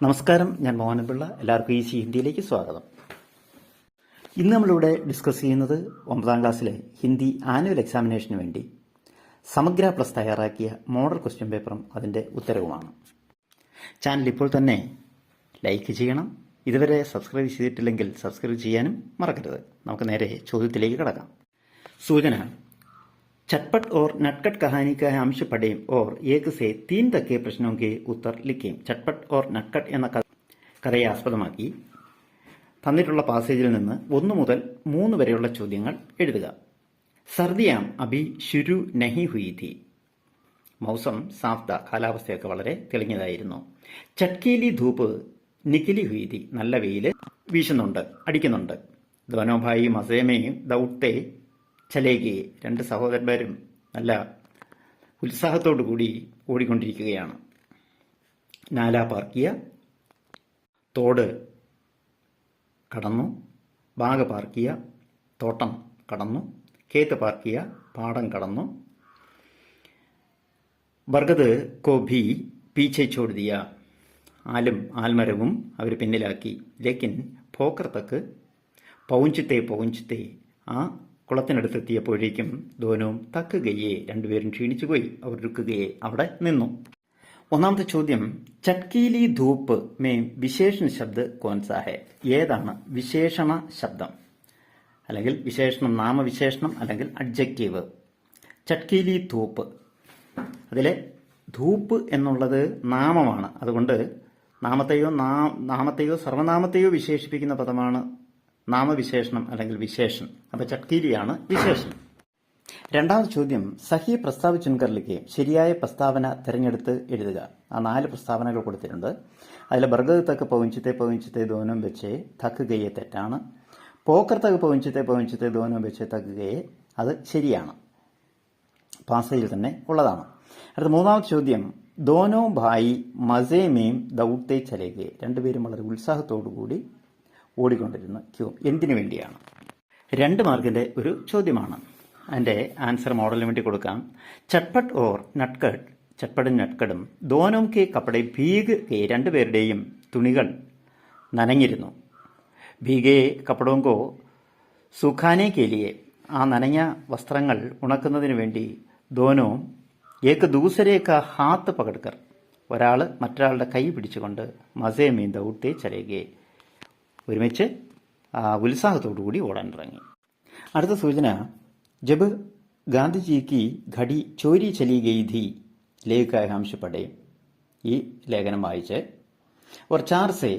നമസ്കാരം, ഞാൻ മോഹനപിള്ള. എല്ലാവർക്കും ഈസി ഹിന്ദിയിലേക്ക് സ്വാഗതം. ഇന്ന് നമ്മളിവിടെ ഡിസ്കസ് ചെയ്യുന്നത് 9ാം ക്ലാസ്സിലെ ഹിന്ദി ആനുവൽ എക്സാമിനേഷന് വേണ്ടി സമഗ്ര പ്ലസ് തയ്യാറാക്കിയ മോഡൽ ക്വസ്റ്റ്യൻ പേപ്പറും അതിൻ്റെ ഉത്തരവുമാണ്. ചാനൽ ഇപ്പോൾ തന്നെ ലൈക്ക് ചെയ്യണം. ഇതുവരെ സബ്സ്ക്രൈബ് ചെയ്തിട്ടില്ലെങ്കിൽ സബ്സ്ക്രൈബ് ചെയ്യാനും മറക്കരുത്. നമുക്ക് നേരെ ചോദ്യത്തിലേക്ക് കടക്കാം. സൂചന: चटपट और नटखट कहानी का अंश पढ़ें और 1 से 3 तक के प्रश्नों के उत्तर लिखें. ചട്ട്പട്ട് ഓർ നട്ട്കട്ട് എന്ന കഥയെ ആസ്പദമാക്കി തന്നിട്ടുള്ള പാസേജിൽ നിന്ന് 1 മുതൽ 3 വരെയുള്ള ചോദ്യങ്ങൾ എഴുതുക. സർദിയാം അഭി ശുരു നഹി ഹുയി ഥി. മൗസം സാഫ് ദ. കാലാവസ്ഥയൊക്കെ വളരെ തെളിഞ്ഞതായിരുന്നു. ചട്കീലി ധൂപ്പ് നിക്കിലി ഹുയി ഥി. നല്ല വെയിൽ വീശുന്നുണ്ട്, അടിക്കുന്നുണ്ട്. ധോനോഭായി മസേമയും ദൗട്ടെ ചലേഗെ. 2 സഹോദരന്മാരും നല്ല ഉത്സാഹത്തോടു കൂടി ഓടിക്കൊണ്ടിരിക്കുകയാണ്. നാല പാർക്കിയ. തോട് കടന്നു. ബാഗ പാർക്കിയ. തോട്ടം കടന്നു. കേത്ത് പാർക്കിയ. പാടം കടന്നു. ബർഗദ് കോ ഭി പീछे छोड़ दिया. ആൽമരവും അവർ പിന്നിലാക്കി. ലേക്കിൻ പോക്കർ തക്ക് പൗഞ്ചത്തെ. ആ കുളത്തിനടുത്തെത്തിയപ്പോഴേക്കും ധോനവും തക്കുകയെ. 2 പേരും ക്ഷീണിച്ചുപോയി. അവർ രുക്കുകയെ. അവിടെ നിന്നു. 1ാമത്തെ ചോദ്യം: ചട്കീലി ധൂപ്പ് മേ വിശേഷണ ശബ്ദ കോൻസാ ഹെ. ഏതാണ് വിശേഷണ ശബ്ദം? അല്ലെങ്കിൽ വിശേഷണം, നാമവിശേഷണം അല്ലെങ്കിൽ അഡ്ജക്റ്റീവ്. ചട്കീലി ധൂപ്പ്, അതിലെ ധൂപ്പ് എന്നുള്ളത് നാമമാണ്. അതുകൊണ്ട് നാമത്തെയോ സർവനാമത്തെയോ വിശേഷിപ്പിക്കുന്ന പദമാണ് നാമവിശേഷണം അല്ലെങ്കിൽ വിശേഷൻ. അപ്പോൾ ചട്കീലിയാണ് വിശേഷണം. 2ാമത് ചോദ്യം: സഹി പ്രസ്താവ് ചുൻകറിലേക്ക്. ശരിയായ പ്രസ്താവന തിരഞ്ഞെടുത്ത് എഴുതുക. ആ 4 പ്രസ്താവനകൾ കൊടുത്തിട്ടുണ്ട്. അതിൽ ബർഗദ് തക്ക് പൗഞ്ചത്തെ ധോനം വെച്ച് തക്കുകയെ തെറ്റാണ്. പോക്കർ തക്ക് പൗഞ്ചത്തെ ധോനം വെച്ച് തക്കുകയെ അത് ശരിയാണ്. പാസേജിൽ തന്നെ ഉള്ളതാണ്. അടുത്ത 3ാമത് ചോദ്യം: ധോനോ ഭായി മസേമേം ദൗട്ടെ ചലേഗെ. 2 പേരും വളരെ ഉത്സാഹത്തോടു കൂടി ഓടിക്കൊണ്ടിരുന്നു. ക്യൂ എന്തിനു വേണ്ടിയാണ്? 2 മാർക്കിന്റെ ഒരു ചോദ്യമാണ്. അതിന്റെ ആൻസർ മോഡലിന് വേണ്ടി കൊടുക്കാം. ചട്ട്പട്ട് ഓർ നട്ട്കട്ട്. ചട്ട്പട്ടും നട്ട്കട്ടും. ദോനോം കെ കപ്പടെ ഭീഗ് കെ. 2 പേരുടെയും തുണികൾ നനഞ്ഞിരുന്നു. ഭീഗെ കപ്പടോം കോ സുഖാനെ കേലിയെ. ആ നനഞ്ഞ വസ്ത്രങ്ങൾ ഉണക്കുന്നതിന് വേണ്ടി ദോനോ ഏക്ക് ദൂസരേ കാ ഹാത്ത് പകഡ്കർ. ഒരാൾ മറ്റൊരാളുടെ കൈ പിടിച്ചുകൊണ്ട് മസേ മീ ദൗട്ടെ ചലേഗെ. ഒരുമിച്ച് ഉത്സാഹത്തോടുകൂടി ഓടാൻ തുടങ്ങി. അടുത്ത സൂചന: ജബ് ഗാന്ധിജിക്ക് ഘടി ചോരി ചലി ഗയി ധി ലേഖാംശപ്പെടെ. ഈ ലേഖനം വായിച്ച് और 4 से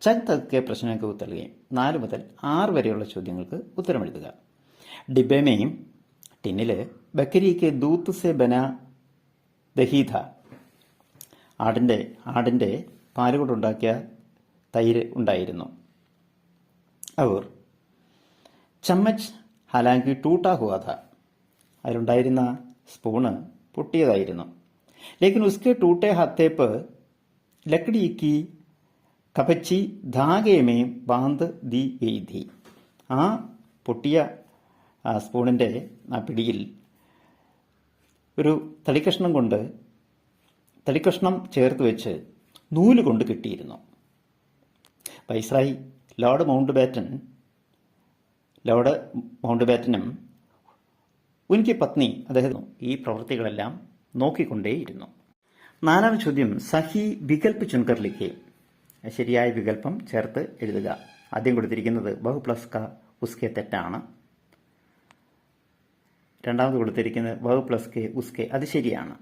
6 तक के प्रश्नों के उत्तर लिखें. 4 മുതൽ 6 വരെയുള്ള ചോദ്യങ്ങൾക്ക് ഉത്തരമെഴുതുക. ഡിബേമേയും ടിന്നില് ബക്കരിക്ക് ദൂത്ത് സെ ബന ദഹീധ. ആടിന്റെ പാല് കൊണ്ടുണ്ടാക്കിയ തൈര് ഉണ്ടായിരുന്നു. അവർ ചമ്മച്ച് ഹാലാങ്കി ടൂട്ടാ ഹുവാ ഥാ. അതിലുണ്ടായിരുന്ന സ്പൂണ് പൊട്ടിയതായിരുന്നു. ലേക്കിൻ ഉസ്കെ ടൂട്ടെ ഹത്തേപ്പ് ലക്കടി കി കപച്ചി ധാഗേമേ ബാന്ത് ദി ഗയി ഥി. ആ പൊട്ടിയ സ്പൂണിന്റെ ആ പിടിയിൽ ഒരു തടിക്കഷ്ണം ചേർത്ത് വെച്ച് നൂല് കൊണ്ട് കെട്ടിയിരുന്നു. വൈസ്രായി ലോർഡ് മൗണ്ട് ബാറ്റനും ഉൻകി പത്നി അദ്ദേഹം ഈ പ്രവൃത്തികളെല്ലാം നോക്കിക്കൊണ്ടേയിരുന്നു. 4ാം ചോദ്യം: സഹി വികൽപ്പ് ചുൻകറിലേക്ക്. ശരിയായ വികല്പം ചേർത്ത് എഴുതുക. ആദ്യം കൊടുത്തിരിക്കുന്നത് ബഹു പ്ലസ് ക ഉസ്കെ തെറ്റാണ്. 2ാമത് കൊടുത്തിരിക്കുന്നത് ബഹു പ്ലസ് കെ ഉസ്കെ, അത് ശരിയാണ്.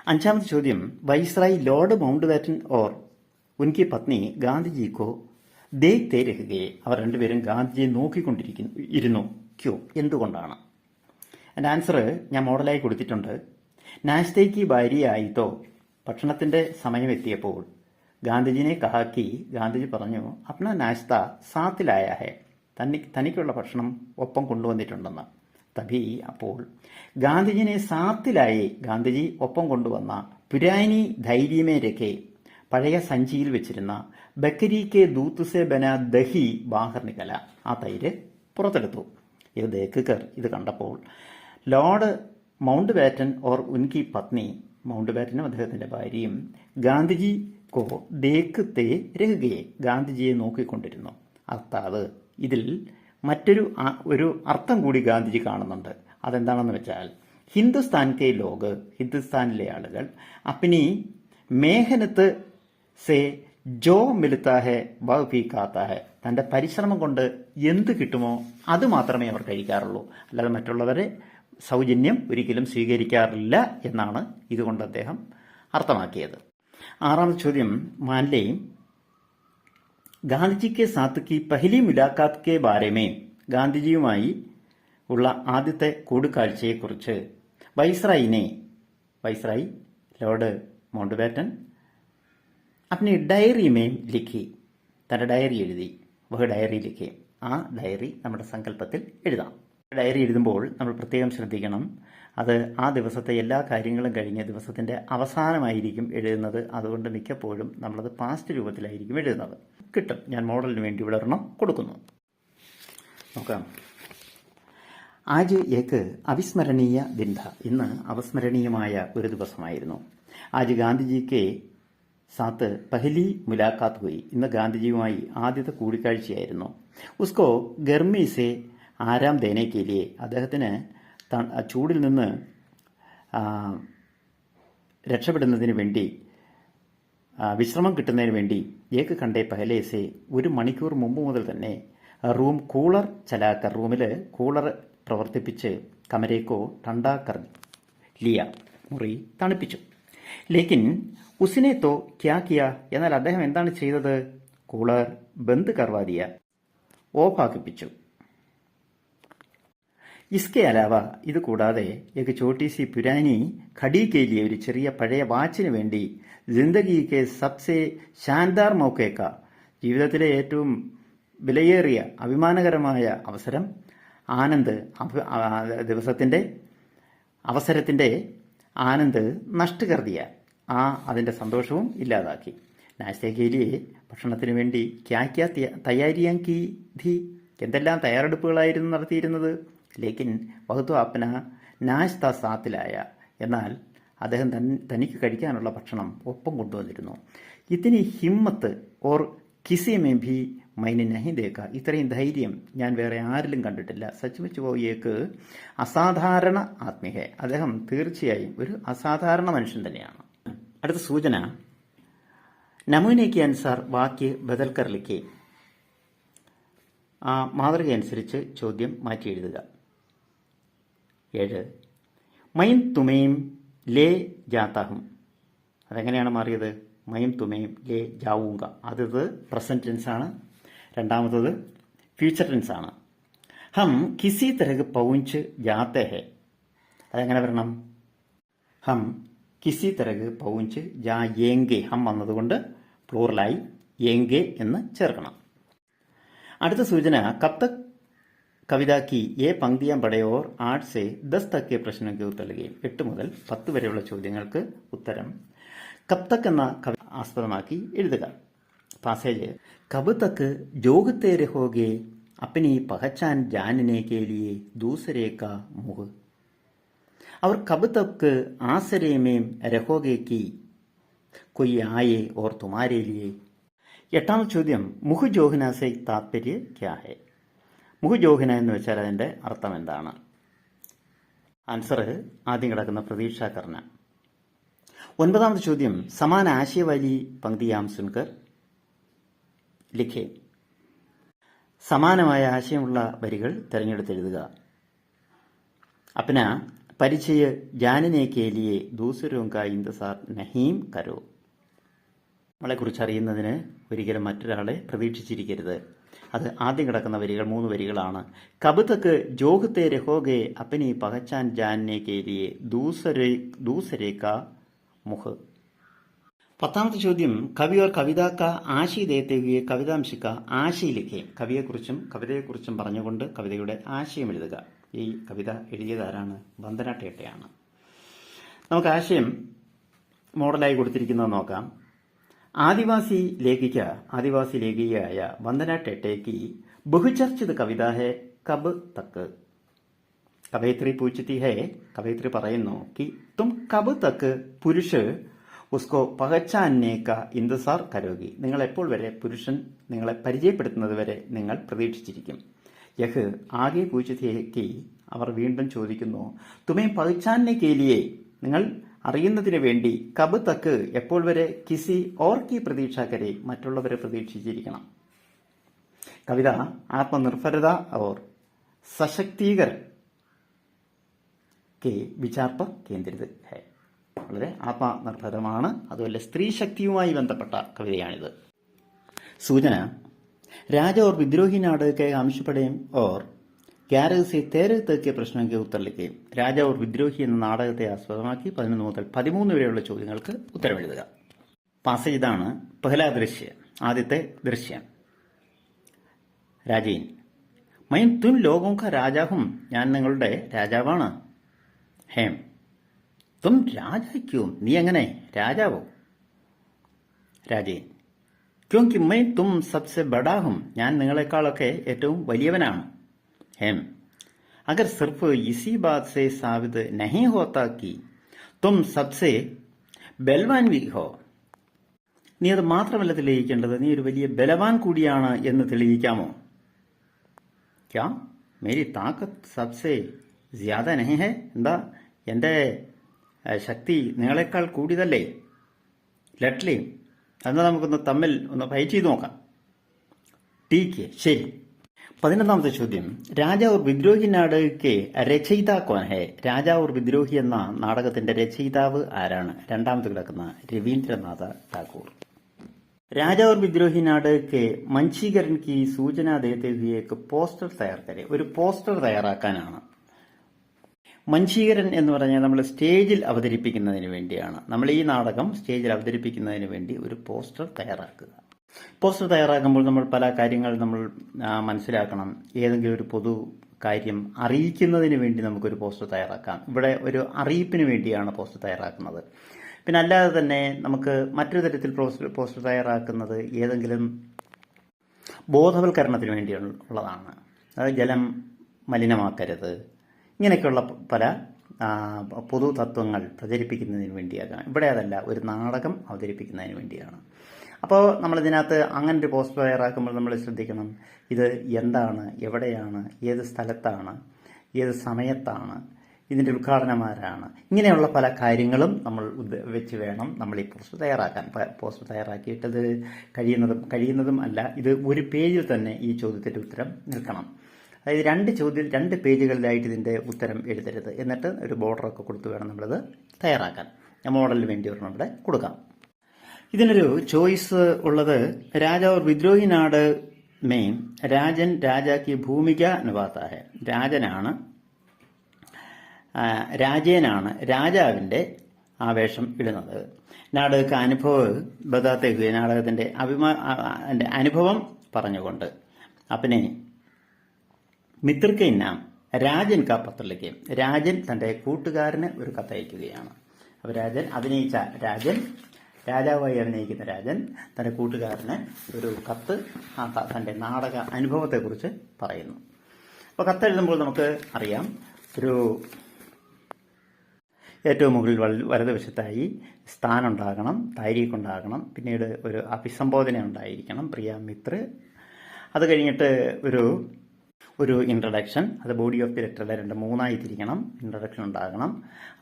5ാമത്തെ ചോദ്യം: വൈസ്രായി ലോർഡ് മൗണ്ട് ബാറ്റൻ ഓർ ഉൻകി പത്നി ഗാന്ധിജിക്കോ ദേഖ്തേ രഹുകയെ. അവർ 2 പേരും ഗാന്ധിജിയെ നോക്കിക്കൊണ്ടിരുന്നു. ക്യൂ എന്തുകൊണ്ടാണ്? എൻ്റെ ആൻസർ ഞാൻ മോഡലായി കൊടുത്തിട്ടുണ്ട്. നാശ്തേക്ക് ഭാര്യയായിട്ടോ. ഭക്ഷണത്തിന്റെ സമയം എത്തിയപ്പോൾ ഗാന്ധിജിനെ കഹാക്കി. ഗാന്ധിജി പറഞ്ഞു, അപ്ന നാശ്ത സാത്തിലായ ഹെ. തനിക്കുള്ള ഭക്ഷണം ഒപ്പം കൊണ്ടുവന്നിട്ടുണ്ടെന്ന്. തഭി അപ്പോൾ ഗാന്ധിജിനെ സാത്തിലായി. ഗാന്ധിജി ഒപ്പം കൊണ്ടുവന്ന പുരാനി ധൈര്യമേ രഖേ. പഴയ സഞ്ചിയിൽ വെച്ചിരുന്ന ബക്കരി കെ ദൂത്ത് സെ ബന ദഹി ബാഹർ നികല. ആ തൈര് പുറത്തെടുത്തു. ഇത് ദേക്കർ ഇത് കണ്ടപ്പോൾ ലോർഡ് മൗണ്ട് ബാറ്റൻ ഓർ ഉൻകി പത്നി, മൗണ്ട് ബാറ്റനും അദ്ദേഹത്തിന്റെ ഭാര്യയും ഗാന്ധിജി കോ ദേഖത്തെ രഹുകയെ, ഗാന്ധിജിയെ നോക്കിക്കൊണ്ടിരുന്നു. അർത്ഥാത് ഇതിൽ ഒരു അർത്ഥം കൂടി ഗാന്ധിജി കാണുന്നുണ്ട്. അതെന്താണെന്ന് വെച്ചാൽ, ഹിന്ദുസ്ഥാൻ കെ ലോഗ്, ഹിന്ദുസ്ഥാനിലെ ആളുകൾ അപ്നി മേഹനത്ത് സേ ജോ മിൽത്താ ഹെ വഹ് ഭി ഖാത്താ ഹെ, തൻ്റെ പരിശ്രമം കൊണ്ട് എന്ത് കിട്ടുമോ അത് മാത്രമേ അവർ കഴിക്കാറുള്ളൂ, അല്ലാതെ മറ്റുള്ളവരെ സൗജന്യം ഒരിക്കലും സ്വീകരിക്കാറില്ല എന്നാണ് ഇതുകൊണ്ട് അദ്ദേഹം അർത്ഥമാക്കിയത്. ആറാമത്തെ ചോദ്യം, മാൻലേ ഗാന്ധിജിക്ക് സാത്ത് കി പഹലി മുലാഖാത്ത് കെ ബാരമേ, ഗാന്ധിജിയുമായി ഉള്ള ആദ്യത്തെ കൂടിക്കാഴ്ചയെക്കുറിച്ച് വൈസ്രായി ലോർഡ് മൗണ്ട് ബാറ്റൻ അപ്നി ഡയറി മേം ലിഖി, തൻ്റെ ഡയറി എഴുതി. വഹ് ഡയറി ലിഖി, ആ ഡയറി നമ്മുടെ സങ്കല്പത്തിൽ എഴുതാം. ഡയറി എഴുതുമ്പോൾ നമ്മൾ പ്രത്യേകം ശ്രദ്ധിക്കണം, അത് ആ ദിവസത്തെ എല്ലാ കാര്യങ്ങളും കഴിഞ്ഞ് ദിവസത്തിൻ്റെ അവസാനമായിരിക്കും എഴുതുന്നത്. അതുകൊണ്ട് മിക്കപ്പോഴും നമ്മളത് പാസ്റ്റ് രൂപത്തിലായിരിക്കും എഴുതുന്നത്. കിട്ടും, ഞാൻ മോഡലിന് വേണ്ടി ഇവിടെ ഒരെണ്ണം കൊടുക്കുന്നു. നോക്കാം. ആജ് ഏക്ക് അവിസ്മരണീയ ദിൻ ഥ, ഇന്ന് അവസ്മരണീയമായ ഒരു ദിവസമായിരുന്നു. ആജ് ഗാന്ധിജിക്ക് സാത്ത് പഹലി മുലാഖാത്ത് ഹുയി, ഇന്ന് ഗാന്ധിജിയുമായി ആദ്യത്തെ കൂടിക്കാഴ്ചയായിരുന്നു. ഉസ്കോ ഗർമി സെ ആരാം ദേനെ കെ ലിയെ, അദ്ദേഹത്തിന് ചൂടിൽ നിന്ന് രക്ഷപ്പെടുന്നതിന് വേണ്ടി, വിശ്രമം കിട്ടുന്നതിന് വേണ്ടി ഏക്ക് കണ്ടേ പഹലേസെ, 1 മണിക്കൂർ മുമ്പ് മുതൽ തന്നെ റൂം കൂളർ ചലാക്കർ, റൂമിൽ കൂളർ പ്രവർത്തിപ്പിച്ച് കമരേക്കോ ടണ്ടാ കർ ലിയ, മുറി തണുപ്പിച്ചു. ലേക്കിൻ ഉസിനെ തോ ക്യാ കിയ, എന്നാൽ അദ്ദേഹം എന്താണ് ചെയ്തത്? കൂളർ ബന്ദ് കർവാദിയ, ഓഫാക്കിപ്പിച്ചു. ഇസ്കെ അലാവ, ഇത് കൂടാതെ ഏക ചോട്ടി സി പുരാനി ഘടി കേലിയ, ഒരു ചെറിയ പഴയ വാച്ചിന് വേണ്ടി ജിന്ദഗിക്ക് സബ്സെ ഷാൻദാർ മൗക്കേക്ക, ജീവിതത്തിലെ ഏറ്റവും വിലയേറിയ അഭിമാനകരമായ അവസരം, ആനന്ദ് ദിവസത്തിൻ്റെ അവസരത്തിൻ്റെ ആനന്ദ് നഷ്ട കർദിയ, അതിൻ്റെ സന്തോഷവും ഇല്ലാതാക്കി. നാശ്തേ കേലിയെ, ഭക്ഷണത്തിന് വേണ്ടി ക്യാ ക്യാ തയ്യാരിയാക്കി ധി, എന്തെല്ലാം തയ്യാറെടുപ്പുകളായിരുന്നു നടത്തിയിരുന്നത്. ലേക്കിൻ വഹുത്വ അപ്പന നാശ്ത സാത്തിലായ, എന്നാൽ അദ്ദേഹം തനിക്ക് കഴിക്കാനുള്ള ഭക്ഷണം ഒപ്പം കൊണ്ടുവന്നിരുന്നു. ഇതിന് ഹിമ്മത്ത് ഓർ കിസിമേ ഭി മൈനെ നഹി ദേക്ക, ഇത്രയും ധൈര്യം ഞാൻ വേറെ ആരിലും കണ്ടിട്ടില്ല. സച്മുച്ച് പോയേക്ക് അസാധാരണ ആത്മീയ, അദ്ദേഹം തീർച്ചയായും ഒരു അസാധാരണ മനുഷ്യൻ തന്നെയാണ്. അടുത്ത സൂചന, നമൂനയ്ക്ക് അനുസാർ വാക്യ ബദൽക്കർ ലിഖേ, ആ മാതൃക അനുസരിച്ച് ചോദ്യം മാറ്റി എഴുതുക. 7 മൈം തുമേം ലേ ജാത്താഹും, അതെങ്ങനെയാണ് മാറിയത്? മൈം തുമേം ലേ ജാവൂങ്ക, അതത് പ്രസന്റ് ടെൻസ് ആണ്. രണ്ടാമത്തത് ഫ്യൂച്ചർ ടെൻസ് ആണ്. ഹം കിസി തരഹ് പൗഞ്ച് ജാത്തെ ഹെ, അതെങ്ങനെ വരണം? ഹം കിസി തരഹ് പൗഞ്ച് ജായേങ്കെ, ഹം വന്നതുകൊണ്ട് പ്ലൂറലായി യേങ്കെ എന്ന് ചേർക്കണം. അടുത്ത സൂചന, കബ് തക് കവിത കി ഏ പങ്ക്തിയാ പടേ ഓർ 8 से 10 तक के प्रश्नों के उत्तर लगे, 8 മുതൽ 10 വരെയുള്ള ചോദ്യങ്ങൾക്ക് ഉത്തരം കബ് തക് എന്ന കവി ആസ്പദമാക്കി എഴുതുക. പാസേജ്, കബ് തക് ജോഗത്തെ രഹോഗെ അപ്നി പഹച്ചാൻ ജാനനെ കെ ലിയെ ദൂസരേ കാ മുഹ്, और कब तक आसरे में रहोगे कि कोई आए और तुम्हारे लिए. 8ാം ചോദ്യം, മുഹ് ജോഹന സെ താത്പര്യ ക്യാ ഹെ, മുഹ് ജോഹന എന്ന് വെച്ചാൽ അതിൻ്റെ അർത്ഥം എന്താണ്? ആൻസർ ആദ്യം കിടക്കുന്ന പ്രതീക്ഷാ കർണ. 9ാമത്തെ ചോദ്യം, സമാന ആശയവാലി പങ്ക്തിയാം സുൻകർ ലിഖേ, സമാനമായ ആശയമുള്ള വരികൾ തിരഞ്ഞെടുത്തെഴുതുക. അപ്ന പരിചയ ജാനനെ കെ ലിയെ ദൂസരോं का इंतजार नहीं करो, നമ്മളെക്കുറിച്ച് അറിയുന്നതിന് ഒരിക്കലും മറ്റൊരാളെ പ്രതീക്ഷിച്ചിരിക്കരുത്. അത് ആദ്യം കിടക്കുന്ന വരികൾ 3 വരികളാണ്. കബ് തക്ക് ജോഹത്തെ രഹോഗെ അപ്പനി പഹച്ചാൻ ജാനനെ കെ ലിയെ ദൂസരേ കാ മുഹ്. 10ാമത്തെ ചോദ്യം, കവി ഓർ കവിത കാ ആശി ദേത്തെ ഹുയെ കവിതാംശ കാ ആശി ലിഖേ, കവിയെക്കുറിച്ചും കവിതയെക്കുറിച്ചും പറഞ്ഞുകൊണ്ട് കവിതയുടെ ആശയം എഴുതുക. ഈ കവിത എഴുതിയതാരാണ്? വന്ദന ടേട്ടയാണ്. നമുക്ക് ആശയം മോഡലായി കൊടുത്തിരിക്കുന്നത് നോക്കാം. ആദിവാസി ലേഖികയായ വന്ദന ടെട്ടേക്ക് ബഹുചർച്ചിത കവിത ഹെ കബ് തക്ക്. കവയിത്രി പൂച്ചത്തി ഹെ, കവയിത്രി പറയുന്നു കി തും കബ് തക്ക് പുരുഷ ഉസ്കോ പഹച്ചാനെ കാ ഇന്തുസാർ കരോഗി. നിങ്ങൾ എപ്പോൾ വരെ പുരുഷൻ നിങ്ങളെ പരിചയപ്പെടുത്തുന്നത് വരെ നിങ്ങൾ പ്രതീക്ഷിച്ചിരിക്കും. യഹ് ആകെ പൂച്ചതേക്ക് അവർ വീണ്ടും ചോദിക്കുന്നു. തുമേ പഹച്ചാനെ കേലിയെ നിങ്ങൾ അറിയുന്നതിന് വേണ്ടി കബ് തക്ക് എപ്പോൾ വരെ കിസി ഓർ കി പ്രതീക്ഷ കരെ മറ്റുള്ളവരെ പ്രതീക്ഷിച്ചിരിക്കണം. കവിത ആത്മനിർഭരത ഓർ സശക്തീകർ കെ വിചാർ പർ കേന്ദ്രിത് ഹൈ. വളരെ ആത്മനിർഭരമാണ്, അതുപോലെ സ്ത്രീ ശക്തിയുമായി ബന്ധപ്പെട്ട കവിതയാണിത്. സൂചന: രാജ और विद्रोही नाटक के अंश पढ़ें और 11 से 13 तक के प्रश्नों के उत्तर लिखें. രാജ और വിദ്രോഹി എന്ന നാടകത്തെ ആസ്പദമാക്കി 11 മുതൽ 13 വരെയുള്ള ചോദ്യങ്ങൾക്ക് ഉത്തരമെഴുതുക. പാസേജ് ഇതാണ്. പഹല ദൃശ്യ, ആദ്യത്തെ ദൃശ്യം. രാജീൻ: मैं तुम लोगों का राजा हूं. ഞാൻ നിങ്ങളുടെ രാജാവാണ്. ഹേം: तुम राजा क्यों? നീ എങ്ങനെ രാജാവോ? രാജീൻ: क्योंकि मैं तुम सबसे बड़ा हूं. ഞാൻ നിങ്ങളെക്കാളൊക്കെ ഏറ്റവും വലിയവനാണ്. हेम: अगर सिर्फ इसी बात से साबित नहीं होता कि तुम सबसे बलवान भी हो. നീ അത് മാത്രമല്ല തെളിയിക്കേണ്ടത്, നീ ഒരു വലിയ ബലവാൻ കൂടിയാണ് എന്ന് തെളിയിക്കാമോ? ക്യാ മേരി താക്കത്ത് സബ്സെ ജ്യാദ നഹി ഹെ. എന്താ, എൻ്റെ ശക്തി നിങ്ങളെക്കാൾ കൂടിയതല്ലേ? ലട്ലി, എന്നാൽ നമുക്കൊന്ന് തമ്മിൽ ഒന്ന് ഫൈറ്റ് ചെയ്ത് നോക്കാം. ടീക്ക്, ശരി. 11ാമത്തെ ചോദ്യം. രാജ और വിദ്രോഹി നാടകയ്ക്ക് രചയിത കോൻ ഹെ. രാജ और വിദ്രോഹി എന്ന നാടകത്തിന്റെ രചയിതാവ് ആരാണ്? രണ്ടാമത് കിടക്കുന്ന രവീന്ദ്രനാഥ ടാഗോർ. രാജ और വിദ്രോഹി നാടകയ്ക്ക് മഞ്ചീകരൻ की सूचना देते हुए एक പോസ്റ്റർ തയ്യാർ करे. ഒരു പോസ്റ്റർ തയ്യാറാക്കാനാണ്. മഞ്ചീകരൻ എന്ന് പറഞ്ഞാൽ നമ്മൾ സ്റ്റേജിൽ അവതരിപ്പിക്കുന്നതിന് വേണ്ടിയാണ്. നമ്മൾ ഈ നാടകം സ്റ്റേജിൽ അവതരിപ്പിക്കുന്നതിന് വേണ്ടി ഒരു പോസ്റ്റർ തയ്യാറാക്കുക. പോസ്റ്റർ തയ്യാറാക്കുമ്പോൾ നമ്മൾ പല കാര്യങ്ങൾ നമ്മൾ മനസ്സിലാക്കണം. ഏതെങ്കിലും ഒരു പൊതു കാര്യം അറിയിക്കുന്നതിന് വേണ്ടി നമുക്കൊരു പോസ്റ്റർ തയ്യാറാക്കാം. ഇവിടെ ഒരു അറിയിപ്പിന് വേണ്ടിയാണ് പോസ്റ്റർ തയ്യാറാക്കുന്നത്. പിന്നെ അല്ലാതെ തന്നെ നമുക്ക് മറ്റൊരു തരത്തിൽ പോസ്റ്റർ തയ്യാറാക്കുന്നത് ഏതെങ്കിലും ബോധവൽക്കരണത്തിന് വേണ്ടിയുള്ളതാണ്. അതായത് ജലം മലിനമാക്കരുത്, ഇങ്ങനെയൊക്കെയുള്ള പല പൊതു തത്വങ്ങൾ പ്രചരിപ്പിക്കുന്നതിന് വേണ്ടിയാകാം. ഇവിടെ അതല്ല, ഒരു നാടകം അവതരിപ്പിക്കുന്നതിന് വേണ്ടിയാണ്. അപ്പോൾ നമ്മളിതിനകത്ത് അങ്ങനെ ഒരു പോസ്റ്റർ തയ്യാറാക്കുമ്പോൾ നമ്മൾ ശ്രദ്ധിക്കണം, ഇത് എന്താണ്, എവിടെയാണ്, ഏത് സ്ഥലത്താണ്, ഏത് സമയത്താണ്, ഇതിൻ്റെ ഉദ്ഘാടനമാരാണ്, ഇങ്ങനെയുള്ള പല കാര്യങ്ങളും നമ്മൾ വെച്ച് വേണം നമ്മൾ ഈ പോസ്റ്റർ തയ്യാറാക്കാൻ. പോസ്റ്റർ തയ്യാറാക്കിയിട്ടത് കഴിയുന്നതും അല്ല, ഇത് ഒരു പേജിൽ തന്നെ ഈ ചോദ്യത്തിൻ്റെ ഉത്തരം നിൽക്കണം. അതായത് 2 പേജുകളിലായിട്ട് ഇതിൻ്റെ ഉത്തരം എഴുതരുത്. എന്നിട്ട് ഒരു ബോർഡറൊക്കെ കൊടുത്ത് വേണം നമ്മളിത് തയ്യാറാക്കാൻ. ഞാൻ മോഡലിന് വേണ്ടി ഒരെണ്ണം ഇവിടെ കൊടുക്കാം. ഇതിനൊരു ചോയ്സ് ഉള്ളത് രാജ और വിദ്രോഹി നാട് മേ രാജൻ രാജാക്ക് ഭൂമിക നിവാത്ത ഹെ. രാജേനാണ് രാജാവിൻ്റെ ആവേശം ഇടുന്നത്. നാടക അനുഭവം ബതാത്തെ ഹുയെ, നാടകത്തിൻ്റെ അനുഭവം പറഞ്ഞുകൊണ്ട്. അപ്പനെ മിത്രക്ക് ഇന്നാം രാജൻ കാ പത്രത്തിലേക്ക്, രാജൻ തൻ്റെ കൂട്ടുകാരന് ഒരു കത്തയക്കുകയാണ്. അപ്പോൾ രാജൻ അഭിനയിച്ച രാജാവായി അഭിനയിക്കുന്ന രാജൻ തൻ്റെ കൂട്ടുകാരന് ഒരു കത്ത് തൻ്റെ നാടക അനുഭവത്തെക്കുറിച്ച് പറയുന്നു. അപ്പോൾ കത്തെഴുതുമ്പോൾ നമുക്ക് അറിയാം, ഒരു ഏറ്റവും മുകളിൽ വലതുവശത്തായി സ്ഥാനം ഉണ്ടാകണം, താരീഖ് ഉണ്ടാകണം, പിന്നീട് ഒരു അഭിസംബോധന ഉണ്ടായിരിക്കണം, പ്രിയ മിത്ര. അത് കഴിഞ്ഞിട്ട് ഒരു ഇൻട്രഡക്ഷൻ, അത് ബോഡി ഓഫ് ദി ലെറ്ററിലെ 3 തിരിക്കണം. ഇൻട്രഡക്ഷൻ ഉണ്ടാകണം.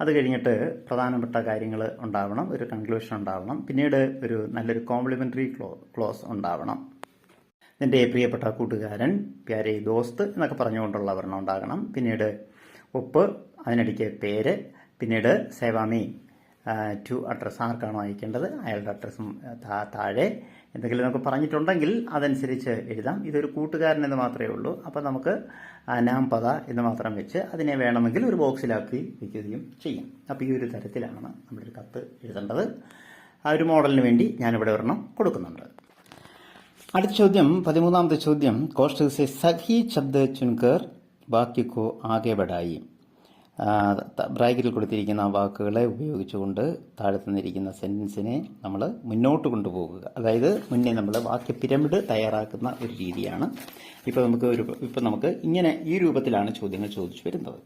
അത് കഴിഞ്ഞിട്ട് പ്രധാനപ്പെട്ട കാര്യങ്ങൾ ഉണ്ടാവണം, ഒരു കൺക്ലൂഷൻ ഉണ്ടാവണം, പിന്നീട് ഒരു നല്ലൊരു കോംപ്ലിമെൻ്ററി ക്ലോസ് ഉണ്ടാവണം. എൻ്റെ പ്രിയപ്പെട്ട കൂട്ടുകാരൻ, പ്യാരെ ദോസ്ത് എന്നൊക്കെ പറഞ്ഞുകൊണ്ടുള്ള ഒരെണ്ണം ഉണ്ടാകണം. പിന്നീട് ഒപ്പ്, അതിനിടയ്ക്ക് പേര്, പിന്നീട് സേവാമി ടു അഡ്രസ്സ്, ആർക്കാണോ അയക്കേണ്ടത് അയാളുടെ അഡ്രസ്സും താഴെ എന്തെങ്കിലും നമുക്ക് പറഞ്ഞിട്ടുണ്ടെങ്കിൽ അതനുസരിച്ച് എഴുതാം. ഇതൊരു കൂട്ടുകാരൻ എന്ന് മാത്രമേ ഉള്ളൂ. അപ്പോൾ നമുക്ക് നാം പദ എന്ന് മാത്രം വെച്ച് അതിനെ വേണമെങ്കിൽ ഒരു ബോക്സിലാക്കി വയ്ക്കുകയും ചെയ്യും. അപ്പോൾ ഈ ഒരു തരത്തിലാണ് നമ്മളൊരു കത്ത് എഴുതേണ്ടത്. ആ ഒരു മോഡലിന് വേണ്ടി ഞാനിവിടെ ഒരെണ്ണം കൊടുക്കുന്നുണ്ട്. അടുത്ത ചോദ്യം, 13ാമത്തെ ചോദ്യം. കോഷ്ട സെ സഹി ശബ്ദ ചുൻകർ വാക്യക്കോ ആകെ ബഡായി. ബ്രാക്കറ്റിൽ കൊടുത്തിരിക്കുന്ന വാക്കുകളെ ഉപയോഗിച്ചുകൊണ്ട് താഴെ തന്നിരിക്കുന്ന സെൻറ്റൻസിനെ നമ്മൾ മുന്നോട്ട് കൊണ്ടുപോകുക. അതായത് മുന്നേ നമ്മൾ വാക്യ പിരമിഡ് തയ്യാറാക്കുന്ന ഒരു രീതിയാണ്. ഇപ്പോൾ നമുക്ക് ഇങ്ങനെ ഈ രൂപത്തിലാണ് ചോദ്യങ്ങൾ ചോദിച്ചു വരുന്നത്.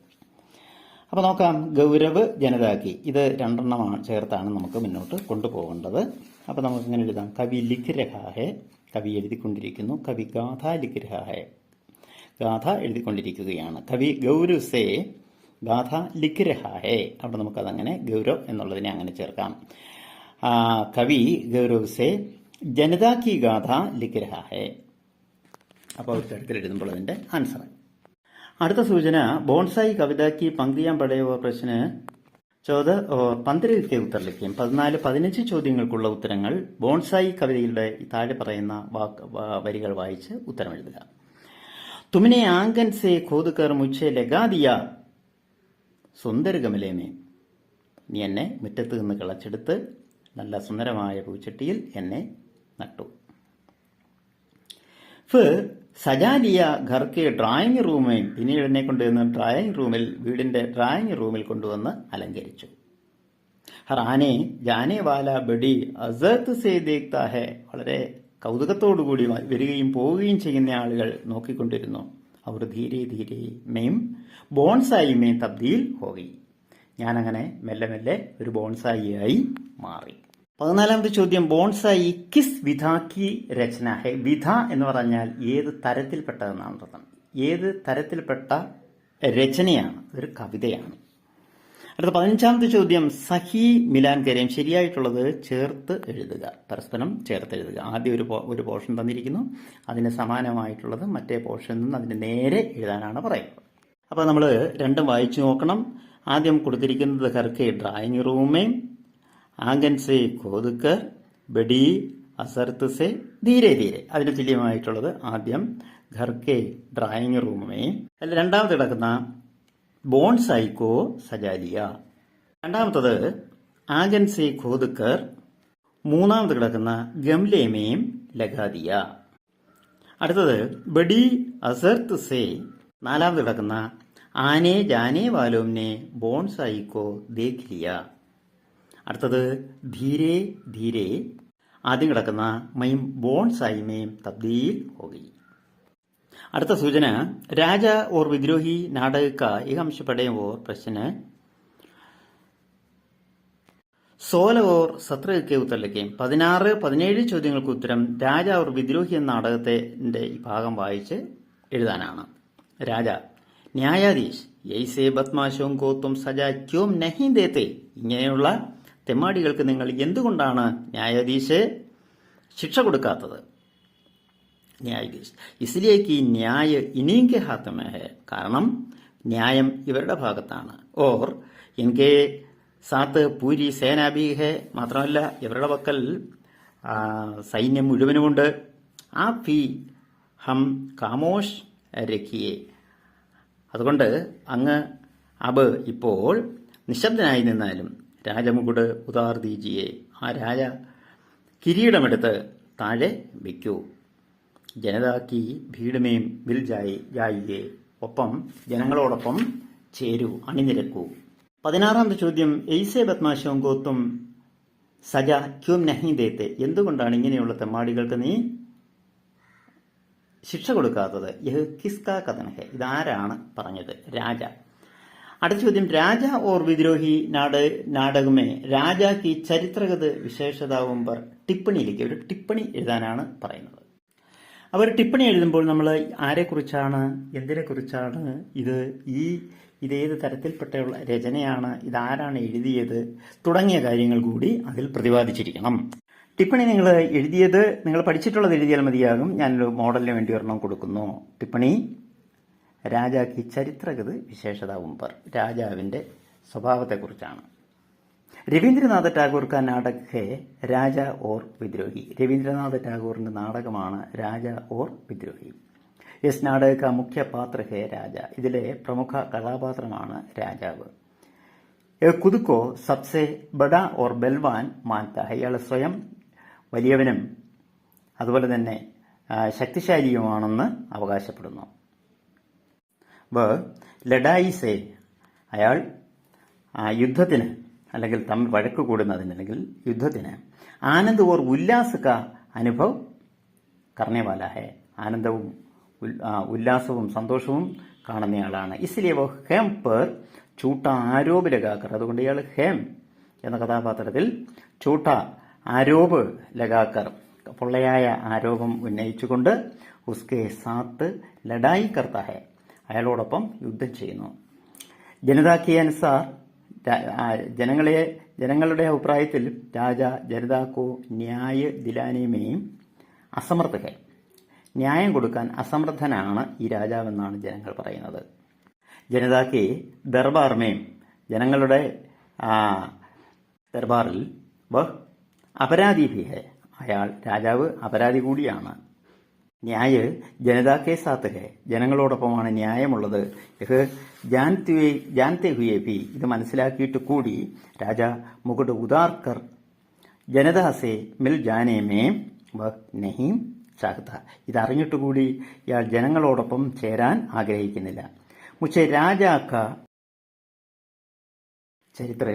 അപ്പോൾ നോക്കാം, ഗൗരവ് ജനതാക്കി, ഇത് രണ്ടെണ്ണമാണ് ചേർത്താണ് നമുക്ക് മുന്നോട്ട് കൊണ്ടുപോകേണ്ടത്. അപ്പോൾ നമുക്ക് ഇങ്ങനെ എഴുതാം, കവി ലിഖ് രഹാ ഹെ, കവി എഴുതിക്കൊണ്ടിരിക്കുന്നു. കവി ഗാഥ ലിഖ് രഹാ ഹെ, ഗാഥ എഴുതിക്കൊണ്ടിരിക്കുകയാണ്. കവി ഗൗരവ് സേ ഗാഥ ലിഖ് രഹാ ഹെ, അവിടെ നമുക്കതങ്ങനെ ഗൗരവ് എന്നുള്ളതിനെ അങ്ങനെ ചേർക്കാം. കവി ഗൗരവ് സേ ജനതാ കി ഗാഥ ലിഖ് രഹാ ഹെ. അപ്പോൾ ഒരു തരത്തിൽ എഴുതുമ്പോൾ അതിൻ്റെ ആൻസർ. അടുത്ത സൂചന, ബോൺസായി കവിത की पंक्तियां पढ़े और प्रश्न 14 और 15 के उत्तर लिखें. 14-15 ചോദ്യങ്ങൾക്കുള്ള ഉത്തരങ്ങൾ ബോൺസായി കവിതയുടെ താഴെ പറയുന്ന വരികൾ വായിച്ച് ഉത്തരം എഴുതുക. തുമനെ ആംഗൻ സേ ഖോദ് കർ മുझे ലഗാ ദിയാ സുന്ദര ഗമലേ മേ, നീ എന്നെ മുറ്റത്ത് നിന്ന് കിളച്ചെടുത്ത് നല്ല സുന്ദരമായ പൂച്ചട്ടിയിൽ എന്നെ നട്ടു. फिर സജാ ലിയ ഘർ കെ ഡ്രോയിങ് റൂമിൽ, പിന്നീട് എന്നെ കൊണ്ടുവന്ന് ഡ്രോയിങ് റൂമിൽ, വീടിന്റെ ഡ്രോയിങ് റൂമിൽ കൊണ്ടുവന്ന് അലങ്കരിച്ചു. ഹർ ആനെ ജാനെ വാല ബഡി അസത്ത് സേ ദേഖ്താ ഹെ, വളരെ കൗതുകത്തോടുകൂടി വരികയും പോവുകയും ചെയ്യുന്ന ആളുകൾ നോക്കിക്കൊണ്ടിരുന്നു. അവർ ധീരെ ധീരെ മെയിം ബോൺസായി മേ തബ്ദീൽ ഹോഗി, ഞാനങ്ങനെ മെല്ലെ മെല്ലെ ഒരു ബോൺസായിയായി മാറി. 14ാമത്തെ ചോദ്യം, ബോൺസായി കിസ് വിധ കി രചന ഹെ. വിധ എന്ന് പറഞ്ഞാൽ ഏത് തരത്തിൽപ്പെട്ടതെന്നാണ് അർത്ഥം. ഏത് തരത്തിൽപ്പെട്ട രചനയാണ്, ഒരു കവിതയാണ്. അടുത്ത 15ാമത്തെ ചോദ്യം, സഹി മിലാൻ കരേം, ശരിയായിട്ടുള്ളത് ചേർത്ത് എഴുതുക, പരസ്പരം ചേർത്ത് എഴുതുക. ആദ്യം ഒരു പോർഷൻ തന്നിരിക്കുന്നു, അതിന് സമാനമായിട്ടുള്ളത് മറ്റേ പോർഷനിൽ നിന്ന് അതിന് നേരെ എഴുതാനാണ് പറയുന്നത്. അപ്പോൾ നമ്മൾ രണ്ടും വായിച്ചു നോക്കണം. ആദ്യം കൊടുത്തിരിക്കുന്നത് ഘർക്കെ ഡ്രോയിങ് റൂമേ, ആംഗൻ സേ ഖോദ്കർ, ബഡി അസർത്ത് സേ ധീരെ ധീരെ. അതിന് തുല്യമായിട്ടുള്ളത് ആദ്യം ഘർക്കെ ഡ്രോയിങ് റൂമേ, അതിൽ രണ്ടാമത് കിടക്കുന്ന ബോൺസായി കോ സജാലിയ, രണ്ടാമത്തത് ആംഗൻ സേ ഖോദ്കർ, മൂന്നാമത് കിടക്കുന്ന ഗംലേമേം ലഗാദിയ, അടുത്തത് ബഡി അസർത്ത് സേ, നാലാമത് കിടക്കുന്ന ആനെ ജാനെ വാലോംനെ ബോൺസായി കോ ദേഖ് ലിയ, അടുത്തത് ധീരെ ധീരെ, ആദ്യം കിടക്കുന്ന മൈം ബോൺസായി മേം തബ്ദീൽ ഹോഗി. അടുത്ത സൂചന, രാജ ഓർ വിദ്രോഹി നാടക का एक अंश पढ़े और प्रश्न 16 और 17 के उत्तर लिखें. 16-17 ചോദ്യങ്ങൾക്ക് ഉത്തരം രാജ ഓർ വിദ്രോഹി എന്ന നാടകത്തിന്റെ ഈ ഭാഗം വായിച്ച് എഴുതാനാണ്. രാജ, ന്യായാധീശ് യൈസേ ബദ്മാശോം കോ തും സജാ ക്യോം നഹീ ദേത്തെ, ഇങ്ങനെയുള്ള തെമ്മാടികൾക്ക് നിങ്ങൾ എന്തുകൊണ്ടാണ് ന്യായാധീശ് ശിക്ഷ കൊടുക്കാത്തത്? ന്യായാധീശ്, ഇസ്ലിയേക്ക് ന്യായ ഇനീങ്കെ ഹാത്തമേ ഹെ, കാരണം ന്യായം ഇവരുടെ ഭാഗത്താണ്. ഓർ ഇൻകെ സാത്ത് പൂരി സേനാഭി ഹെ, മാത്രമല്ല ഇവരുടെ പക്കൽ സൈന്യം മുഴുവനുമുണ്ട്. ആ ഫി ഹം കാമോഷ് രഖിയെ, അതുകൊണ്ട് അങ്ങ് അബ് ഇപ്പോൾ നിശബ്ദനായി നിന്നാലും രാജമുകുട് ഉദാർ ദീജിയെ, ആ രാജ കിരീടമെടുത്ത് താഴെ വയ്ക്കൂ. ജനതാക്കി ഭീഡമേം ബിൽ ജായിയെ, ഒപ്പം ജനങ്ങളോടൊപ്പം ചേരൂ, അണിനിരക്കൂ. 16ാമത്തെ ചോദ്യം, എയ്സെ ബദ്മാശോം ഗോത്തും സജ ക്യോം നഹീ ദേത്തെ, എന്തുകൊണ്ടാണ് ഇങ്ങനെയുള്ള തെമ്മാടികൾക്ക് നീ ശിക്ഷ കൊടുക്കാത്തത്? യഹ് കിസ്കാ കഥന ഹെ, ഇതാരാണ് പറഞ്ഞത്? രാജ. അടുത്ത ചോദ്യം, രാജ ഓർ വിദ്രോഹി നാടകമേ രാജ കി ചരിത്രഗത വിശേഷതാവും പർ ടിപ്പണിയിലേക്ക് ഒരു ടിപ്പണി എഴുതാനാണ് പറയുന്നത്. അവർ ടിപ്പണി എഴുതുമ്പോൾ നമ്മൾ ആരെക്കുറിച്ചാണ്, എന്തിനെക്കുറിച്ചാണ്, ഇതേത് തരത്തിൽപ്പെട്ട രചനയാണ്, ഇതാരാണ് എഴുതിയത് തുടങ്ങിയ കാര്യങ്ങൾ കൂടി അതിൽ പ്രതിപാദിച്ചിരിക്കണം. ടിപ്പണി നിങ്ങൾ എഴുതിയത്, നിങ്ങൾ പഠിച്ചിട്ടുള്ളത് എഴുതിയാൽ മതിയാകും. ഞാനൊരു മോഡലിന് വേണ്ടി ഒരെണ്ണം കൊടുക്കുന്നു. ടിപ്പണി രാജാക്ക് ചരിത്രഗത വിശേഷതാവും പർ, രാജാവിന്റെ സ്വഭാവത്തെക്കുറിച്ചാണ്. രവീന്ദ്രനാഥ ടാഗോർ കാ നാടക് ഹെ രാജ ഓർ വിദ്രോഹി, രവീന്ദ്രനാഥ ടാഗോറിന്റെ നാടകമാണ് രാജ ഓർ വിദ്രോഹി. യെസ് നാടക കാ മുഖ്യ പാത്ര ഹെ രാജ, ഇതിലെ പ്രമുഖ കഥാപാത്രമാണ് രാജാവ്. ഖുദ്കോ സബ്സെ ബഡാ ഓർ ബൽവാൻ മാൻതാ ഹെ, ഇയാൾ സ്വയം വലിയവനും അതുപോലെ തന്നെ ശക്തിശാലിയുമാണെന്ന് അവകാശപ്പെടുന്നു. ലഡായി സേ, അയാൾ യുദ്ധത്തിന് അല്ലെങ്കിൽ തമ്മിൽ വഴക്ക് കൂടുന്നതിന് അല്ലെങ്കിൽ യുദ്ധത്തിന് ആനന്ദ് ഓർ ഉല്ലാസ് കാ അനുഭവ് കർണേവാല ഹെ, ആനന്ദവും ഉല്ലാസവും സന്തോഷവും കാണുന്നയാളാണ്. ഇസ്ലിയെ വോ ഹം പർ ചൂട്ട ആരോപ് ലഗാക്കർ, അതുകൊണ്ട് ഇയാൾ ഹേം എന്ന കഥാപാത്രത്തിൽ ചൂട്ട ആരോപ് ലഗാക്കർ, പൊള്ളയായ ആരോപം ഉന്നയിച്ചുകൊണ്ട് ഉസ്കെ സാത്ത് ലഡായി കർത്ത ഹെ, അയാളോടൊപ്പം യുദ്ധം ചെയ്യുന്നു. ജനതാക്കി അനുസാർ, ജനങ്ങളുടെ അഭിപ്രായത്തിൽ രാജ ജനതാക്കോ ന്യായ ദിലാനിമേയും അസമർത്ഥ ഹെ, ന്യായം കൊടുക്കാൻ അസമർത്ഥനാണ് ഈ രാജാവെന്നാണ് ജനങ്ങൾ പറയുന്നത്. ജനതാക്കി ദർബാർമേയും, ജനങ്ങളുടെ ദർബാറിൽ വഹ് അപരാധി ഭി ഹെ, അയാൾ രാജാവ് അപരാധി കൂടിയാണ്. ന്യായ ജനതാക്കെ സാത്ത് ഹെ, ജനങ്ങളോടൊപ്പമാണ് ന്യായമുള്ളത്. ഇത് ജാൻതെ ഹുയെ ഭി, ഇത് മനസ്സിലാക്കിയിട്ട് കൂടി രാജ മുകുട് ഉദാർക്കർ ജനതാസെ മിൽ ജാനേ മേ വഹ് നഹീം ചാഹ്ത, ഇതറിഞ്ഞിട്ടുകൂടി ഇയാൾ ജനങ്ങളോടൊപ്പം ചേരാൻ ആഗ്രഹിക്കുന്നില്ല. മുझे രാജാക്ക ചരിത്ര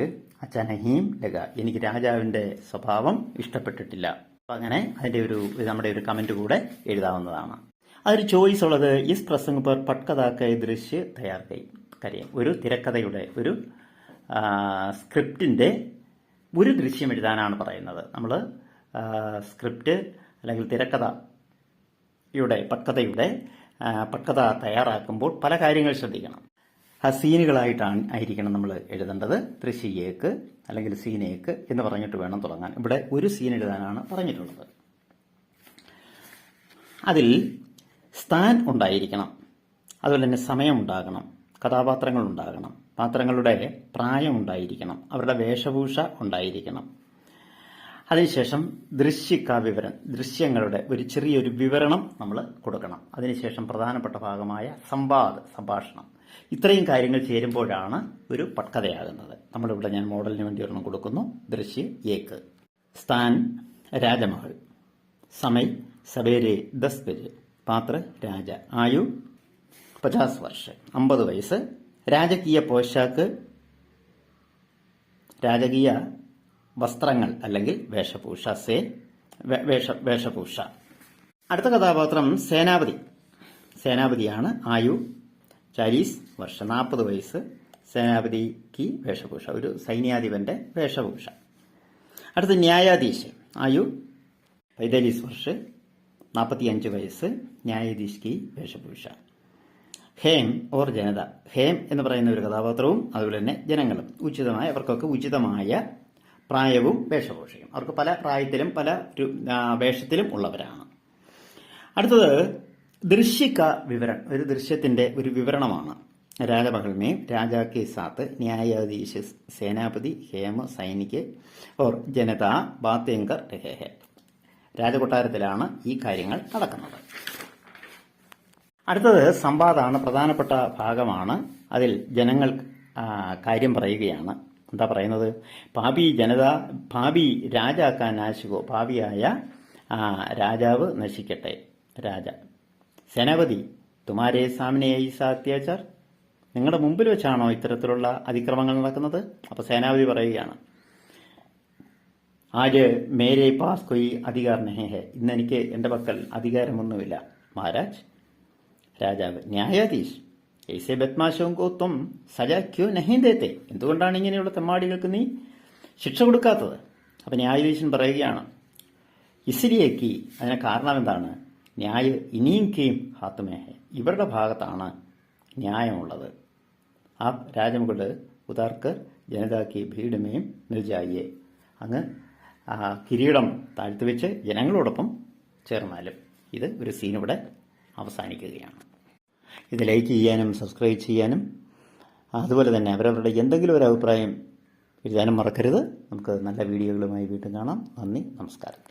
അച്ഛാ നഹീം ലഗ, എനിക്ക് രാജാവിന്റെ സ്വഭാവം ഇഷ്ടപ്പെട്ടിട്ടില്ല. അപ്പം അങ്ങനെ അതിന്റെ നമ്മുടെ ഒരു കമന്റ് കൂടെ എഴുതാവുന്നതാണ്. അതൊരു ചോയ്സ് ഉള്ളത് ഇസ് പ്രസംഗ പർ പട്കഥാക്ക ദൃശ്യ തയ്യാർ കാര്യം, ഒരു തിരക്കഥയുടെ ഒരു സ്ക്രിപ്റ്റിന്റെ ഒരു ദൃശ്യം എഴുതാനാണ് പറയുന്നത്. നമ്മൾ സ്ക്രിപ്റ്റ് അല്ലെങ്കിൽ തിരക്കഥയുടെ പട്കഥ തയ്യാറാക്കുമ്പോൾ പല കാര്യങ്ങൾ ശ്രദ്ധിക്കണം. സീനുകളായിട്ടായിരിക്കണം നമ്മൾ എഴുതേണ്ടത്. ദൃശ്യേക്ക് അല്ലെങ്കിൽ സീനേക്ക് എന്ന് പറഞ്ഞിട്ട് വേണം തുടങ്ങാൻ. ഇവിടെ ഒരു സീൻ എഴുതാനാണ് പറഞ്ഞിട്ടുള്ളത്. അതിൽ സ്ഥാൻ ഉണ്ടായിരിക്കണം, അതുപോലെ തന്നെ സമയമുണ്ടാകണം, കഥാപാത്രങ്ങൾ ഉണ്ടാകണം, പാത്രങ്ങളുടെ പ്രായം ഉണ്ടായിരിക്കണം, അവരുടെ വേഷഭൂഷ ഉണ്ടായിരിക്കണം. അതിനുശേഷം ദൃശ്യകാവ്യവിവരം, ദൃശ്യങ്ങളുടെ ഒരു ചെറിയൊരു വിവരണം നമ്മൾ കൊടുക്കണം. അതിനുശേഷം പ്രധാനപ്പെട്ട ഭാഗമായ സംഭാഷണം, ഇത്രയും കാര്യങ്ങൾ ചേരുമ്പോഴാണ് ഒരു പട്കഥയാകുന്നത്. നമ്മളിവിടെ ഞാൻ മോഡലിന് വേണ്ടി ഒരെണ്ണം കൊടുക്കുന്നു. ദൃശ്യ ഏക്ക്, സ്ഥാൻ രാജമഹൽ, സമയ് സവേരെ 10 ബജെ, പാത്ര രാജ, ആയു 50 വർഷം 50 വയസ്സ്, രാജകീയ പോഷാക്ക്, രാജകീയ വസ്ത്രങ്ങൾ അല്ലെങ്കിൽ വേഷഭൂഷ. അടുത്ത കഥാപാത്രം സേനാപതിയാണ്. ആയു 40 വർഷം 40 വയസ്സ്, സേനാപതിക്ക് വേഷഭൂഷ, ഒരു സൈന്യാധിപന്റെ വേഷഭൂഷ. അടുത്ത ന്യായാധീശ്, ആയു 45 വർഷം 45 വയസ്സ്, ന്യായാധീശ്ക്ക് വേഷഭൂഷ. ഹേം ഓർ ജനത, ഹേം എന്ന് പറയുന്ന ഒരു കഥാപാത്രവും അതുപോലെ തന്നെ ജനങ്ങളും അവർക്കൊക്കെ ഉചിതമായ പ്രായവും വേഷഭൂഷയും, അവർക്ക് പല പ്രായത്തിലും പല വേഷത്തിലും ഉള്ളവരാണ്. അടുത്തത് ദൃശ്യക വിവരണം, ഒരു ദൃശ്യത്തിന്റെ ഒരു വിവരണമാണ്. രാജമഹൽമേ രാജാ കെ സാത്ത് ന്യായാധീശ് സേനാപതി ഹേമ സൈനിക് ഓർ ജനത ബാത്തേങ്കർ രഹേ ഹെ, രാജകൊട്ടാരത്തിലാണ് ഈ കാര്യങ്ങൾ നടക്കുന്നത്. അടുത്തത് സംവാദമാണ്, പ്രധാനപ്പെട്ട ഭാഗമാണ്. അതിൽ ജനങ്ങൾ കാര്യം പറയുകയാണ്. എന്താ പറയുന്നത്? ഭാവി രാജാക്കാൻ നാശികോ, ഭാവിയായ രാജാവ് നശിക്കട്ടെ. രാജ, സേനാപതി തുമാരേ സാമനെ ഈസാ അത്യാചാർ, നിങ്ങളുടെ മുമ്പിൽ വെച്ചാണോ ഇത്തരത്തിലുള്ള അതിക്രമങ്ങൾ നടക്കുന്നത്? അപ്പൊ സേനാപതി പറയുകയാണ്, ആര് മേരെ പാസ് കൊയ് അധികാർ നഹി ഹെ, ഇന്ന് എനിക്ക് എന്റെ പക്കൽ അധികാരമൊന്നുമില്ല. മഹാരാജ്, രാജാവ്, ന്യായാധീശ് ऐसे बदमाशों को तुम सजा क्यों नहीं देते, എന്തുകൊണ്ടാണ് ഇങ്ങനെയുള്ള തെമ്മാടികൾക്ക് നീ ശിക്ഷ കൊടുക്കാത്തത്? അപ്പൊ ന്യായാധീശൻ പറയുകയാണ്, ഇസ്ലിയേക്ക്, അതിന് കാരണം എന്താണ്? ന്യായ ഇനിയും കീം ഹാത്തുമേ ഹെ, ഇവരുടെ ഭാഗത്താണ് ന്യായമുള്ളത്. ആ രാജമുകള് ഉദാർക്കർ ജനതാക്കി ഭീഡമേയും മിൽജായിയെ, അങ്ങ് കിരീടം താഴ്ത്തിവെച്ച് ജനങ്ങളോടൊപ്പം ചേർന്നാലും. ഇത് ഒരു സീനിവിടെ അവസാനിക്കുകയാണ്. ഇത് ലൈക്ക് ചെയ്യാനും സബ്സ്ക്രൈബ് ചെയ്യാനും അതുപോലെ തന്നെ അവരവരുടെ എന്തെങ്കിലും ഒരു അഭിപ്രായം എഴുതാനും മറക്കരുത്. നമുക്ക് നല്ല വീഡിയോകളുമായി വീണ്ടും കാണാം. നന്ദി, നമസ്കാരം.